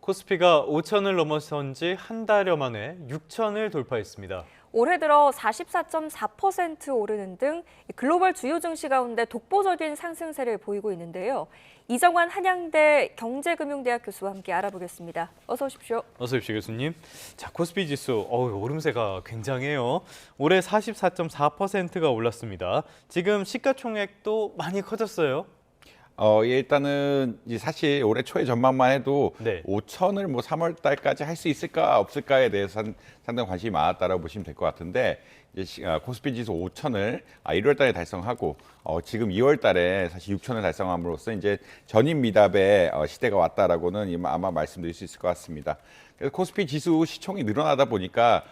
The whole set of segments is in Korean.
코스피가 5천을 넘어선 지 한 달여 만에 6천을 돌파했습니다. 올해 들어 44.4% 오르는 등 글로벌 주요 증시 가운데 독보적인 상승세를 보이고 있는데요. 이정환 한양대 경제금융대학 교수와 함께 알아보겠습니다. 어서 오십시오. 어서 오십시오, 교수님. 자, 코스피 지수 오름세가 굉장해요. 올해 44.4%가 올랐습니다. 지금 시가총액도 많이 커졌어요. 일단은 이제 사실 올해 초의 전망만 해도 네. 5천을 뭐 3월 달까지 할 수 있을까 없을까에 대해서 상당히 관심이 많았다라고 보시면 될 것 같은데 이제 코스피 지수 5천을 1월 달에 달성하고 지금 2월 달에 사실 6천을 달성함으로써 이제 전임 미답의 시대가 왔다라고는 아마 말씀드릴 수 있을 것 같습니다. 그래서 코스피 지수 시총이 늘어나다 보니까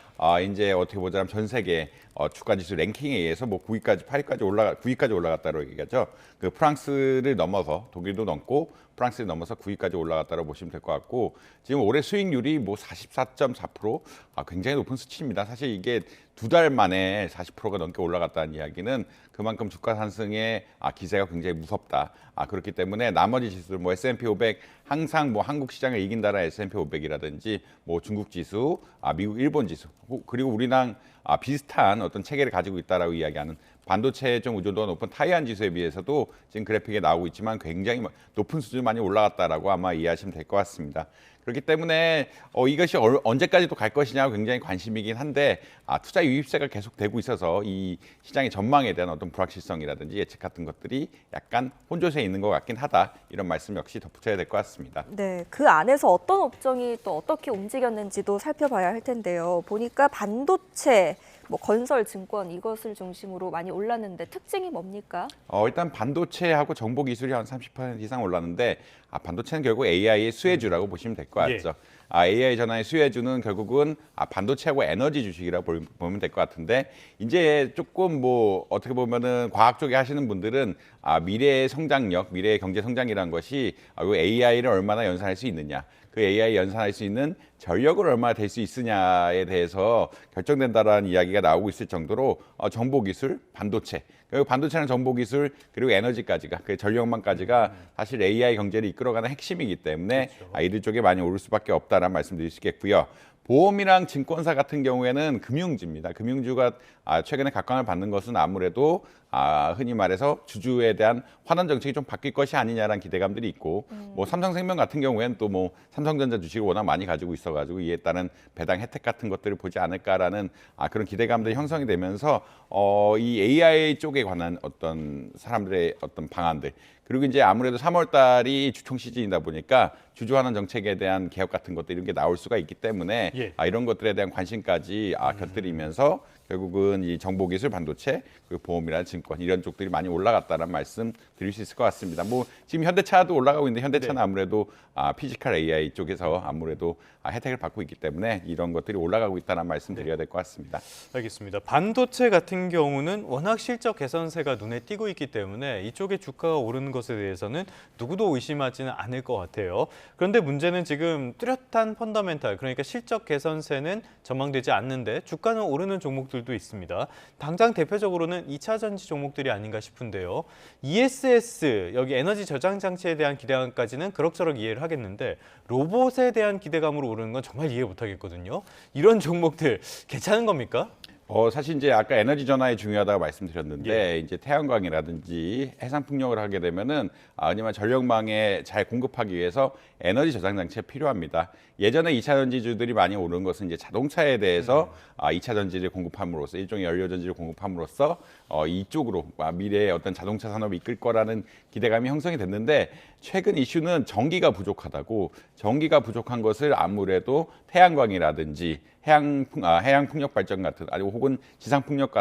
이제 어떻게 보자면 전 세계 주가 지수 랭킹에 의해서 뭐 9위까지 9위까지 올라갔다고 얘기하죠. 그 프랑스를 넘어서 독일도 넘고 프랑스를 넘어서 9위까지 올라갔다고 보시면 될 것 같고 지금 올해 수익률이 뭐 44.4% 굉장히 높은 수치입니다. 사실 이게 두 달 만에 40%가 넘게 올라갔다는 이야기는 그만큼 주가 상승의 기세가 굉장히 무섭다. 그렇기 때문에 나머지 지수들 뭐 S&P 500 항상 뭐 한국 시장을 이긴다라 S&P 500이라든지 뭐 중국 지수, 미국, 일본 지수 그리고 우리랑 비슷한 어떤 체계를 가지고 있다라고 이야기하는 반도체에 좀 의존도가 높은 타이완 지수에 비해서도 지금 그래픽에 나오고 있지만 굉장히 높은 수준이 많이 올라갔다라고 아마 이해하시면 될 것 같습니다. 그렇기 때문에 이것이 언제까지 또 갈 것이냐가 굉장히 관심이긴 한데 투자 유입세가 계속 되고 있어서 이 시장의 전망에 대한 어떤 불확실성이라든지 예측 같은 것들이 약간 혼조세에 있는 것 같긴 하다. 이런 말씀 역시 덧붙여야 될 것 같습니다. 네, 그 안에서 어떤 업종이 또 어떻게 움직였는지도 살펴봐야 할 텐데요. 보니까 반도체, 뭐 건설, 증권 이것을 중심으로 많이 올랐는데 특징이 뭡니까? 일단 반도체하고 정보기술이 한 30% 이상 올랐는데 반도체는 결국 AI의 수혜주라고 보시면 될 것 같죠. AI 전환의 수혜주는 결국은 반도체하고 에너지 주식이라고 보면 될 것 같은데 이제 조금 뭐 어떻게 보면은 과학 쪽에 하시는 분들은 미래의 성장력, 미래의 경제 성장이라는 것이 AI를 얼마나 연산할 수 있느냐, 그 AI 연산할 수 있는 전력을 얼마나 될 수 있으냐에 대해서 결정된다라는 이야기가 나오고 있을 정도로 정보기술, 반도체, 그리고 반도체는 정보기술 그리고 에너지까지가 그 전력망까지가 사실 AI 경제를 이끌어가는 핵심이기 때문에 이들 쪽에 많이 오를 수밖에 없다라는 말씀드릴 수 있겠고요. 보험이랑 증권사 같은 경우에는 금융주입니다. 금융주가 최근에 각광을 받는 것은 아무래도 흔히 말해서 주주에 대한 환원 정책이 좀 바뀔 것이 아니냐라는 기대감들이 있고 뭐 삼성생명 같은 경우에는 또 뭐 삼성전자 주식을 워낙 많이 가지고 있어가지고 이에 따른 배당 혜택 같은 것들을 보지 않을까라는 그런 기대감들이 형성이 되면서 이 AI 쪽에 관한 어떤 사람들의 어떤 방안들 그리고 이제 아무래도 3월 달이 주총 시즌이다 보니까 주주환원 정책에 대한 개혁 같은 것들 이런 게 나올 수가 있기 때문에 이런 것들에 대한 관심까지 곁들이면서 결국은 이 정보기술, 반도체, 그리고 보험이나 증권 이런 쪽들이 많이 올라갔다는 말씀 드릴 수 있을 것 같습니다. 뭐 지금 현대차도 올라가고 있는데 현대차는 아무래도 피지컬 AI 쪽에서 아무래도 혜택을 받고 있기 때문에 이런 것들이 올라가고 있다는 말씀 드려야 될 것 같습니다. 알겠습니다. 반도체 같은 경우는 워낙 실적 개선세가 눈에 띄고 있기 때문에 이쪽의 주가가 오르는 것에 대해서는 누구도 의심하지는 않을 것 같아요. 그런데 문제는 지금 뚜렷한 펀더멘탈, 그러니까 실적 개선세는 전망되지 않는데 주가는 오르는 종목들도 있습니다. 당장 대표적으로는 2차 전지 종목들이 아닌가 싶은데요. ESS, 여기 에너지 저장 장치에 대한 기대감까지는 그럭저럭 이해를 하겠는데 로봇에 대한 기대감으로 오르는 건 정말 이해 못하겠거든요. 이런 종목들 괜찮은 겁니까? 사실 이제 아까 에너지 전환이 중요하다고 말씀드렸는데 이제 태양광이라든지 해상 풍력을 하게 되면은 아니면 전력망에 잘 공급하기 위해서 에너지 저장 장치가 필요합니다. 예전에 2차 전지주들이 많이 오른 것은 이제 자동차에 대해서 2차 전지를 공급함으로써 일종의 연료 전지를 공급함으로써 이쪽으로 미래의 어떤 자동차 산업을 이끌 거라는 기대감이 형성이 됐는데 최근 이슈는 전기가 부족하다고 전기가 부족한 것을 아무래도 태양광이라든지 해양 풍력 발전 같은 아니고 혹은 지상 풍력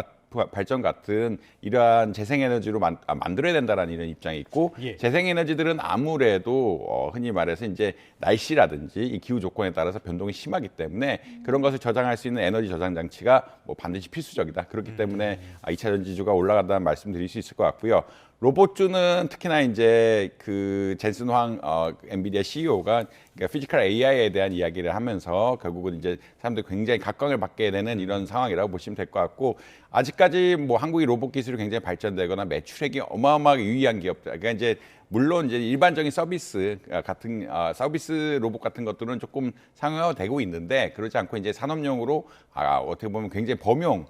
발전 같은 이러한 재생에너지로 만들어야 된다라는 이런 입장이 있고 재생에너지들은 아무래도 흔히 말해서 이제 날씨라든지 이 기후 조건에 따라서 변동이 심하기 때문에 그런 것을 저장할 수 있는 에너지 저장 장치가 뭐 반드시 필수적이다. 그렇기 때문에 2차 전지주가 올라간다는 말씀드릴 수 있을 것 같고요. 로봇주는 특히나 이제 그 젠슨 황 엔비디아 CEO가 그러니까 피지컬 AI에 대한 이야기를 하면서 결국은 이제 사람들이 굉장히 각광을 받게 되는 이런 상황이라고 보시면 될 것 같고 아직까지 뭐 한국이 로봇 기술이 굉장히 발전되거나 매출액이 어마어마하게 유의한 기업들 그러니까 이제 물론 이제 일반적인 서비스 같은 서비스 로봇 같은 것들은 조금 상용화되고 있는데 그렇지 않고 이제 산업용으로 어떻게 보면 굉장히 범용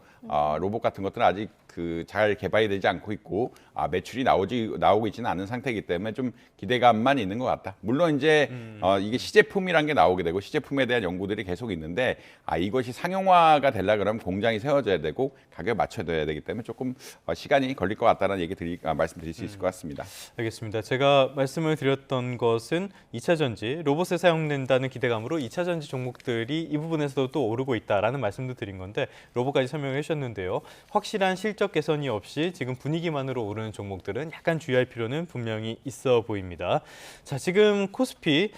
로봇 같은 것들은 아직 그 잘 개발이 되지 않고 있고 매출이 나오고 있지는 않은 상태이기 때문에 좀 기대감만 있는 것 같다. 물론 이제 이게 시제품이란 게 나오게 되고 시제품에 대한 연구들이 계속 있는데 이것이 상용화가 되려 그러면 공장이 세워져야 되고 가격 맞춰둬야 되기 때문에 조금 시간이 걸릴 것 같다는 말씀드릴 수 있을 것 같습니다. 알겠습니다. 제가 말씀을 드렸던 것은 2차 전지, 로봇에 사용된다는 기대감으로 2차 전지 종목들이 이 부분에서도 또 오르고 있다라는 말씀도 드린 건데 로봇까지 설명해 주셨는데요. 확실한 실적 개선이 없이 지금 분위기만으로 오르는 종목들은 약간 주의할 필요는 분명히 있어 보입니다. 자, 지금 코스피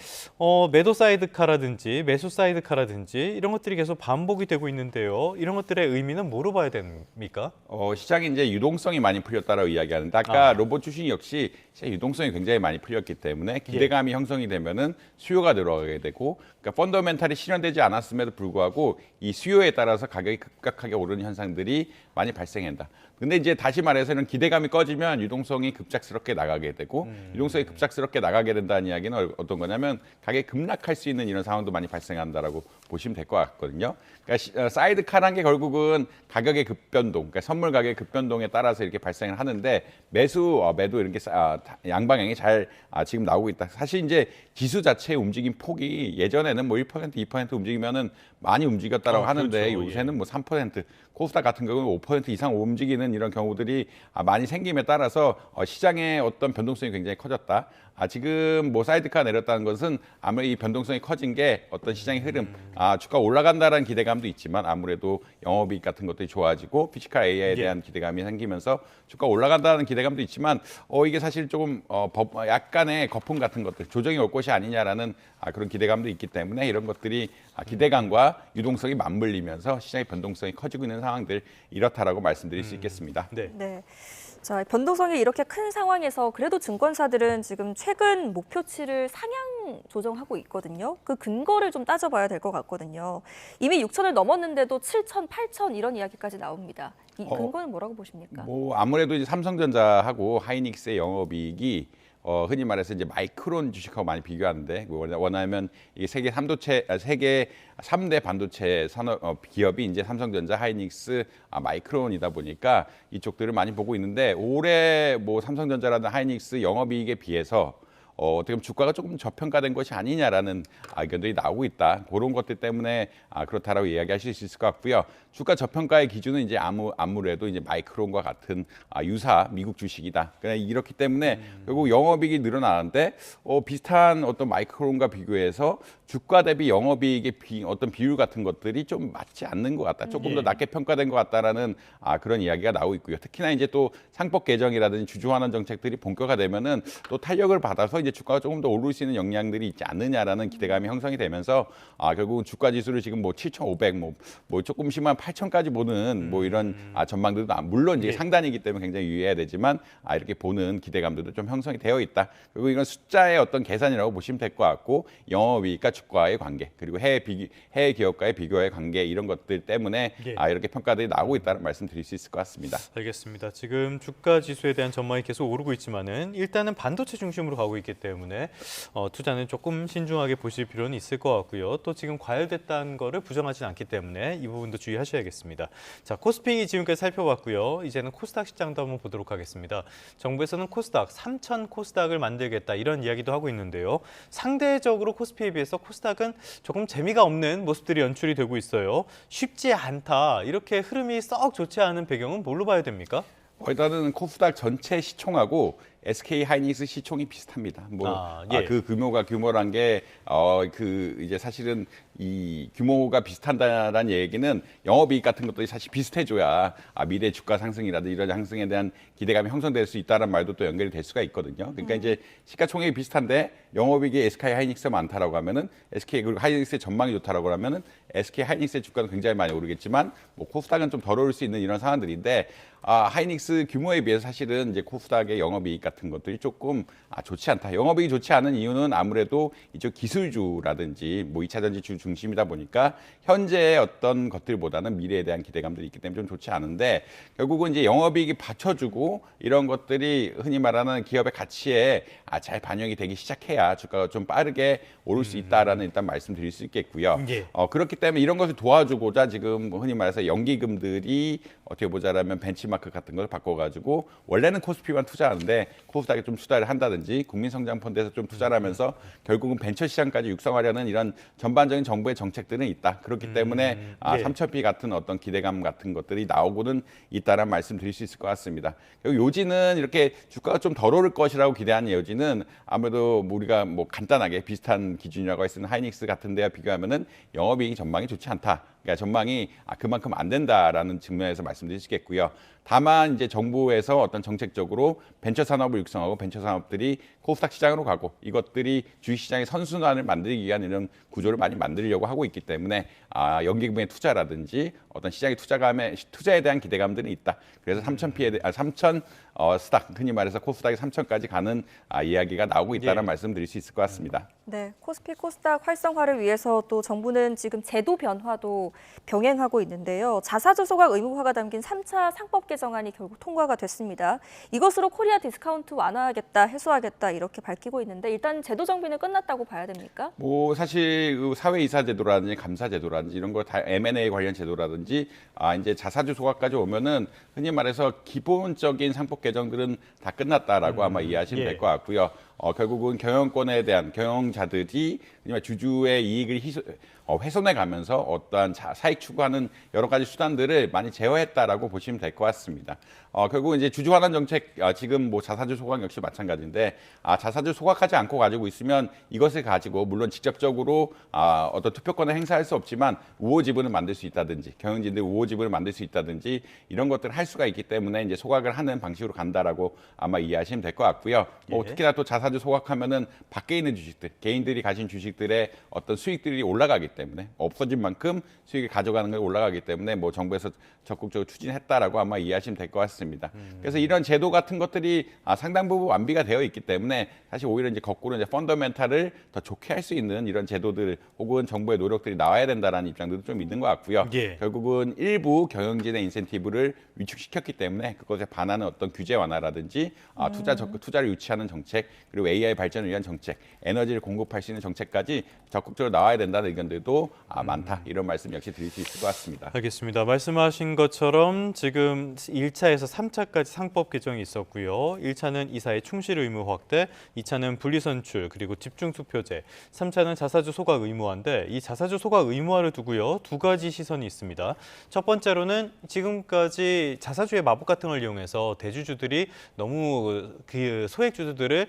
매도 사이드카라든지 매수 사이드카라든지 이런 것들이 계속 반복이 되고 있는데요. 이런 것들의 의미는 뭐로 봐야 됩니까? 시장이 이제 유동성이 많이 풀렸다라고 이야기하는데 아까 로봇 주식 역시 시장 유동성이 굉장히 많이 풀렸기 때문에 기대감이 형성이 되면은 수요가 들어가게 되고 그러니까 펀더멘탈이 실현되지 않았음에도 불구하고 이 수요에 따라서 가격이 급격하게 오르는 현상들이 많이 발생한다. 근데 이제 다시 말해서 이런 기대감이 꺼지면 유동성이 급작스럽게 나가게 되고 유동성이 급작스럽게 나가게 된다는 이야기는 어떤 거냐면 가격이 급락할 수 있는 이런 상황도 많이 발생한다라고 보시면 될 것 같거든요. 그러니까 사이드카라는 게 결국은 가격의 급변동, 그러니까 선물 가격의 급변동에 따라서 이렇게 발생을 하는데 매도 이렇게 양방향이 잘 지금 나오고 있다. 사실 이제 지수 자체의 움직임 폭이 예전에는 뭐 1%, 2% 움직이면은 많이 움직였다라고 하는데 그렇죠. 요새는 뭐 3%, 코스닥 같은 경우는 5% 이상 움직이는 이런 경우들이 많이 생김에 따라서 시장의 어떤 변동성이 굉장히 커졌다. 지금 뭐 사이드카 내렸다는 것은 아무래도 이 변동성이 커진 게 어떤 시장의 흐름, 주가 올라간다라는 기대감도 있지만 아무래도 영업이익 같은 것들이 좋아지고 피지컬 AI에 대한 기대감이 생기면서 주가 올라간다는 기대감도 있지만 이게 사실 조금 약간의 거품 같은 것들, 조정이 올 것이 아니냐라는 그런 기대감도 있기 때문에 이런 것들이 기대감과 유동성이 맞물리면서 시장의 변동성이 커지고 있는 상황들 이렇다라고 말씀드릴 수 있겠습니다. 네. 자, 변동성이 이렇게 큰 상황에서 그래도 증권사들은 지금 최근 목표치를 상향 조정하고 있거든요. 그 근거를 좀 따져봐야 될 것 같거든요. 이미 6천을 넘었는데도 7천, 8천 이런 이야기까지 나옵니다. 이 근거는 뭐라고 보십니까? 뭐 아무래도 이제 삼성전자하고 하이닉스의 영업이익이 흔히 말해서 이제 마이크론 주식하고 많이 비교하는데 원하면 이게 세계 3대 반도체 산업 기업이 이제 삼성전자, 하이닉스, 마이크론이다 보니까 이쪽들을 많이 보고 있는데 올해 뭐 삼성전자라든 하이닉스 영업이익에 비해서 어떻게 보면 주가가 조금 저평가된 것이 아니냐라는 의견들이 나오고 있다. 그런 것들 때문에 그렇다라고 이야기하실 수 있을 것 같고요. 주가 저평가의 기준은 이제 아무래도 이제 마이크론과 같은 유사 미국 주식이다. 그냥 이렇기 때문에 결국 영업이익이 늘어나는데 비슷한 어떤 마이크론과 비교해서 주가 대비 영업이익의 어떤 비율 같은 것들이 좀 맞지 않는 것 같다. 조금 더 낮게 평가된 것 같다라는 그런 이야기가 나오고 있고요. 특히나 이제 또 상법 개정이라든지 주주환원 정책들이 본격화되면은 또 탄력을 받아서 이제 주가가 조금 더 오를 수 있는 영향들이 있지 않느냐라는 기대감이 형성이 되면서 결국은 주가 지수를 지금 뭐 7,500, 뭐 조금 심한 8,000까지 보는 뭐 이런 전망들도 물론 이제 상단이기 때문에 굉장히 유의해야 되지만 이렇게 보는 기대감들도 좀 형성이 되어 있다. 그리고 이건 숫자의 어떤 계산이라고 보시면 될 것 같고 영업이익과 주가의 관계 그리고 해외 기업과의 비교의 관계 이런 것들 때문에 이렇게 평가들이 나오고 있다는 말씀드릴 수 있을 것 같습니다. 알겠습니다. 지금 주가 지수에 대한 전망이 계속 오르고 있지만은 일단은 반도체 중심으로 가고 있기 때문에 투자는 조금 신중하게 보실 필요는 있을 것 같고요. 또 지금 과열됐다는 거를 부정하지는 않기 때문에 이 부분도 주의하셔야겠습니다. 자, 코스피 지금까지 살펴봤고요. 이제는 코스닥 시장도 한번 보도록 하겠습니다. 정부에서는 코스닥 3천 코스닥을 만들겠다 이런 이야기도 하고 있는데요. 상대적으로 코스피에 비해서 코스닥은 조금 재미가 없는 모습들이 연출이 되고 있어요. 쉽지 않다. 이렇게 흐름이 썩 좋지 않은 배경은 뭘로 봐야 됩니까? 일단은 코스닥 전체 시총하고 SK 하이닉스 시총이 비슷합니다. 그 규모란 게 이제 사실은 이 규모가 비슷한다라는 얘기는 영업이익 같은 것들이 사실 비슷해져야 미래 주가 상승이라든지 이런 상승에 대한 기대감이 형성될 수 있다는 말도 또 연결이 될 수가 있거든요. 그러니까 이제 시가총액이 비슷한데 영업이익이 SK 하이닉스가 많다라고 하면은 SK 그리고 하이닉스의 전망이 좋다라고 하면은 SK 하이닉스의 주가는 굉장히 많이 오르겠지만 뭐 코스닥은 좀 덜 오를 수 있는 이런 상황들인데 하이닉스 규모에 비해서 사실은 이제 코스닥의 영업이익 같은 같은 것들이 조금 좋지 않다. 영업이익이 좋지 않은 이유는 아무래도 이쪽 기술주라든지 뭐 2차 전지 중심이다 보니까 현재의 어떤 것들보다는 미래에 대한 기대감들이 있기 때문에 좀 좋지 않은데 결국은 이제 영업이익이 받쳐주고 이런 것들이 흔히 말하는 기업의 가치에 잘 반영이 되기 시작해야 주가가 좀 빠르게 오를 수 있다라는 일단 말씀드릴 수 있겠고요. 예. 그렇기 때문에 이런 것을 도와주고자 지금 흔히 말해서 연기금들이 어떻게 보자라면 벤치마크 같은 걸 바꿔가지고 원래는 코스피만 투자하는데 코스닥에 좀 투자를 한다든지 국민성장펀드에서 좀 투자를 하면서 결국은 벤처 시장까지 육성하려는 이런 전반적인 정부의 정책들은 있다. 그렇기 때문에 예. 3,000비 같은 어떤 기대감 같은 것들이 나오고는 있다라는 말씀 드릴 수 있을 것 같습니다. 그리고 요지는 이렇게 주가가 좀 덜 오를 것이라고 기대하는 요지는 아무래도 우리가 뭐 간단하게 비슷한 기준이라고 할 수 있는 하이닉스 같은 데와 비교하면은 영업이익 전망이 좋지 않다. 그러니까 전망이 그만큼 안 된다라는 측면에서 말씀드릴 수 있겠고요. 다만 이제 정부에서 어떤 정책적으로 벤처 산업을 육성하고 벤처 산업들이 코스닥 시장으로 가고 이것들이 주식시장의 선순환을 만들기 위한 이런 구조를 많이 만들려고 하고 있기 때문에 연기금의 투자라든지 어떤 시장의 투자에 대한 기대감들이 있다. 그래서 3,000 스닥 흔히 말해서 코스닥이 3,000까지 가는 이야기가 나오고 있다는 말씀 드릴 수 있을 것 같습니다. 네, 코스피 코스닥 활성화를 위해서 또 정부는 지금 제도 변화도 병행하고 있는데요. 자사주 소각 의무화가 담긴 3차 상법 개정안이 결국 통과가 됐습니다. 이것으로 코리아 디스카운트 완화하겠다, 해소하겠다 이렇게 밝히고 있는데 일단 제도 정비는 끝났다고 봐야 됩니까? 뭐 사실 그 사회이사 제도라든지 감사 제도라든지 이런 거 다 M&A 관련 제도라든지 이제 자사주 소각까지 오면은 흔히 말해서 기본적인 상법 개정들은 다 끝났다라고 아마 이해하시면 될 것 같고요. 결국은 경영권에 대한 경영자들이 주주의 이익을 훼손해 가면서 어떠한 사익 추구하는 여러 가지 수단들을 많이 제어했다라고 보시면 될 것 같습니다. 결국 이제 주주 환원 정책 지금 뭐 자사주 소각 역시 마찬가지인데 자사주 소각하지 않고 가지고 있으면 이것을 가지고 물론 직접적으로 어떤 투표권을 행사할 수 없지만 우호 지분을 만들 수 있다든지 경영진들 우호 지분을 만들 수 있다든지 이런 것들을 할 수가 있기 때문에 이제 소각을 하는 방식으로 간다라고 아마 이해하시면 될 것 같고요. 특히나 또 자사주 소각하면은 밖에 있는 주식들 개인들이 가진 주식들의 어떤 수익들이 올라가기 때문에 없어진 만큼 수익을 가져가는 게 올라가기 때문에 뭐 정부에서 적극적으로 추진했다라고 아마 이해하시면 될 것 같습니다. 그래서 이런 제도 같은 것들이 상당 부분 완비가 되어 있기 때문에 사실 오히려 이제 거꾸로 이제 펀더멘탈을 더 좋게 할 수 있는 이런 제도들 혹은 정부의 노력들이 나와야 된다라는 입장들도 좀 있는 것 같고요. 결국은 일부 경영진의 인센티브를 위축시켰기 때문에 그것에 반하는 어떤 규제 완화라든지 투자를 유치하는 정책 그리고 AI 발전을 위한 정책, 에너지를 공급할 수 있는 정책까지 적극적으로 나와야 된다는 의견들도 많다. 이런 말씀 역시 드릴 수 있을 것 같습니다. 알겠습니다. 말씀하신 것처럼 지금 1차에서 3차까지 상법 개정이 있었고요. 1차는 이사의 충실 의무 확대, 2차는 분리선출 그리고 집중투표제, 3차는 자사주 소각 의무화인데 이 자사주 소각 의무화를 두고요. 두 가지 시선이 있습니다. 첫 번째로는 지금까지 자사주의 마법 같은 걸 이용해서 대주주들이 너무 그 소액주주들을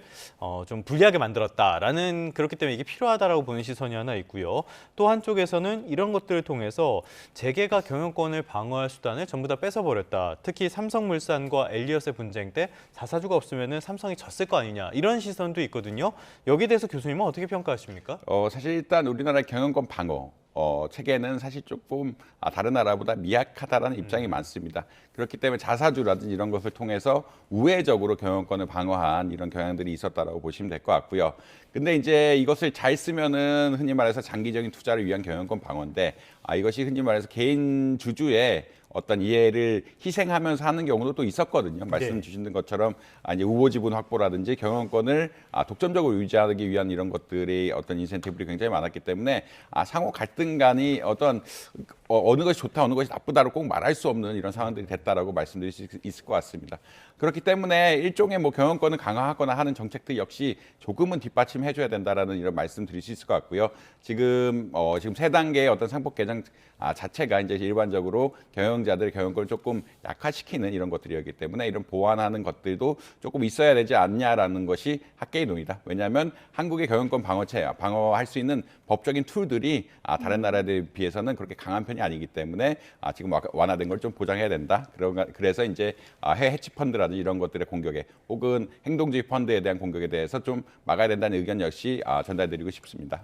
좀 불리하게 만들었다라는 그렇기 때문에 이게 필요하다라고 보는 시선이 하나 있고요. 또 한쪽에서는 이런 것들을 통해서 재계가 경영권을 방어할 수단을 전부 다 뺏어버렸다. 특히 삼성물산과 엘리엇의 분쟁 때 자사주가 없으면 삼성이 졌을 거 아니냐 이런 시선도 있거든요. 여기에 대해서 교수님은 어떻게 평가하십니까? 사실 일단 우리나라의 경영권 방어 체계는 사실 조금 다른 나라보다 미약하다라는 입장이 많습니다. 그렇기 때문에 자사주라든지 이런 것을 통해서 우회적으로 경영권을 방어한 이런 경향들이 있었다라고 보시면 될 것 같고요. 근데 이제 이것을 잘 쓰면은 흔히 말해서 장기적인 투자를 위한 경영권 방어인데 이것이 흔히 말해서 개인 주주의 어떤 이해를 희생하면서 하는 경우도 또 있었거든요. 말씀 주신 것처럼 이제 우호 지분 확보라든지 경영권을 독점적으로 유지하기 위한 이런 것들이 어떤 인센티브들이 굉장히 많았기 때문에 상호 갈등 간이 어떤 어느 것이 좋다, 어느 것이 나쁘다로 꼭 말할 수 없는 이런 상황들이 됐다라고 말씀드릴 수 있을 것 같습니다. 그렇기 때문에 일종의 뭐 경영권을 강화하거나 하는 정책들 역시 조금은 뒷받침해줘야 된다라는 이런 말씀드릴 수 있을 것 같고요. 지금 세 단계의 어떤 상법 개정 자체가 이제 일반적으로 경영자들 경영권을 조금 약화시키는 이런 것들이었기 때문에 이런 보완하는 것들도 조금 있어야 되지 않냐라는 것이 학계의 논의다. 왜냐하면 한국의 경영권 방어할 수 있는 법적인 툴들이 다른 나라들에 비해서는 그렇게 강한 편이 아니기 때문에 지금 완화된 걸 좀 보장해야 된다. 그래서 이제 해외 해치펀드라든지 이런 것들의 공격에 혹은 행동주의 펀드에 대한 공격에 대해서 좀 막아야 된다는 의견 역시 전달드리고 싶습니다.